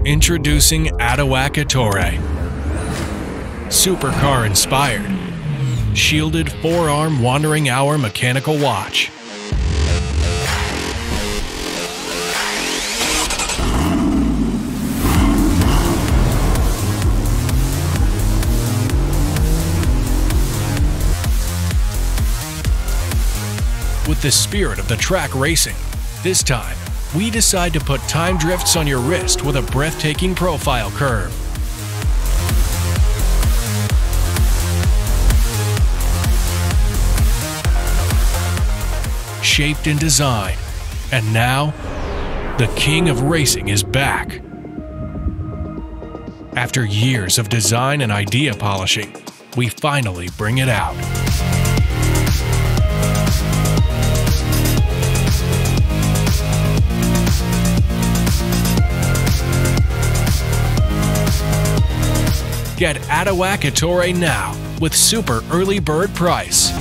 Introducing ATOWAK ETTORE. Supercar-Inspired. Shielded 4-arm wandering hour mechanical watch. With the spirit of the track racing, this time, we decide to put time drifts on your wrist with a breathtaking profile curve. Shaped and designed, and now, the king of racing is back. After years of design and idea polishing, we finally bring it out. Get ATOWAK ETTORE now with super early bird price.